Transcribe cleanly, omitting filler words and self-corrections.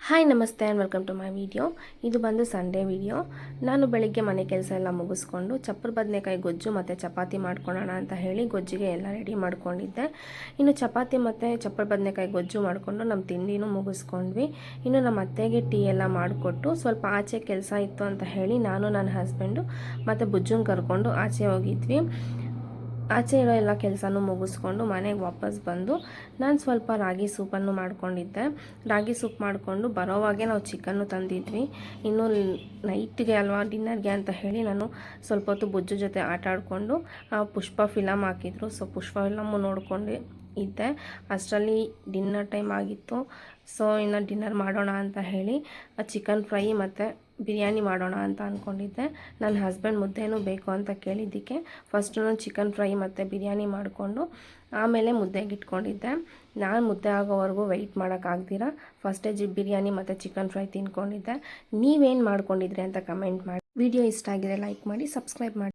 Hi ನಮಸ್ತೆ and welcome to my video. ಇದು ಬಂದು ಸಂಡೇ ವಿಡಿಯೋ. ನಾನು ಬೆಳಿಗ್ಗೆ ಮನೆ ಕೆಲಸ ಎಲ್ಲ ಮುಗಿಸ್ಕೊಂಡು ಚಪ್ಪರ ಬದನೆಕಾಯಿ ಗೊಜ್ಜು ಮತ್ತು ಚಪಾತಿ ಮಾಡ್ಕೊಳ್ಳೋಣ ಅಂತ ಹೇಳಿ ಗೊಜ್ಜಿಗೆ ಎಲ್ಲ ರೆಡಿ ಮಾಡ್ಕೊಂಡಿದ್ದೆ. ಇನ್ನು ಚಪಾತಿ ಮತ್ತು ಚಪ್ಪರ ಬದನೆಕಾಯಿ ಗೊಜ್ಜು ಮಾಡಿಕೊಂಡು ನಮ್ಮ ತಿಂಡಿನೂ ಮುಗಿಸ್ಕೊಂಡ್ವಿ. ಇನ್ನು ನಮ್ಮ ಅತ್ತೆಗೆ ಟೀ ಎಲ್ಲ ಮಾಡಿಕೊಟ್ಟು ಸ್ವಲ್ಪ ಆಚೆ ಕೆಲಸ ಇತ್ತು ಅಂತ ಹೇಳಿ ನಾನು ನನ್ನ ಹಸ್ಬೆಂಡು ಮತ್ತು ಬುಜ್ಜುಂಗೆ ಕರ್ಕೊಂಡು ಆಚೆ ಹೋಗಿದ್ವಿ. ಆಚೆ ಇರೋ ಎಲ್ಲ ಕೆಲಸನೂ ಮುಗಿಸ್ಕೊಂಡು ಮನೆಗೆ ವಾಪಸ್ ಬಂದು ನಾನು ಸ್ವಲ್ಪ ರಾಗಿ ಸೂಪನ್ನು ಮಾಡ್ಕೊಂಡಿದ್ದೆ. ರಾಗಿ ಸೂಪ್ ಮಾಡಿಕೊಂಡು ಬರೋವಾಗೆ ನಾವು ಚಿಕನ್ನು ತಂದಿದ್ವಿ. ಇನ್ನು ನೈಟ್ಗೆ ಅಲ್ವಾ ಡಿನ್ನರ್ಗೆ ಅಂತ ಹೇಳಿ ನಾನು ಸ್ವಲ್ಪ ಹೊತ್ತು ಬುಜ್ಜು ಜೊತೆ ಆಟ ಆಡಿಕೊಂಡು ಪುಷ್ಪ ಫಿಲಮ್ ಹಾಕಿದ್ರು. ಸೊ ಪುಷ್ಪ ಫಿಲಮ್ಮು ನೋಡ್ಕೊಂಡು ಇದ್ದೆ. ಅಷ್ಟರಲ್ಲಿ ಡಿನ್ನರ್ ಟೈಮ್ ಆಗಿತ್ತು. ಸೊ ಇನ್ನು ಡಿನ್ನರ್ ಮಾಡೋಣ ಅಂತ ಹೇಳಿ ಚಿಕನ್ ಫ್ರೈ ಮತ್ತು ಬಿರಿಯಾನಿ ಮಾಡೋಣ ಅಂತ ಅಂದ್ಕೊಂಡಿದ್ದೆ. ನನ್ನ ಹಸ್ಬೆಂಡ್ ಮುದ್ದೆನೂ ಬೇಕು ಅಂತ ಕೇಳಿದ್ದಕ್ಕೆ ಫಸ್ಟು ಚಿಕನ್ ಫ್ರೈ ಮತ್ತು ಬಿರಿಯಾನಿ ಮಾಡಿಕೊಂಡು ಆಮೇಲೆ ಮುದ್ದೆಗೆ ಇಟ್ಕೊಂಡಿದ್ದೆ. ನಾನು ಮುದ್ದೆ ಆಗೋವರೆಗೂ ವೆಯ್ಟ್ ಮಾಡೋಕ್ಕಾಗ್ದಿರ ಫಸ್ಟೇ ಬಿರಿಯಾನಿ ಮತ್ತು ಚಿಕನ್ ಫ್ರೈ ತಿನ್ಕೊಂಡಿದ್ದೆ. ನೀವೇನು ಮಾಡ್ಕೊಂಡಿದ್ರಿ ಅಂತ ಕಮೆಂಟ್ ಮಾಡಿ. ವಿಡಿಯೋ ಇಷ್ಟ ಆಗಿದೆ ಲೈಕ್ ಮಾಡಿ, ಸಬ್ಸ್ಕ್ರೈಬ್ ಮಾಡಿ.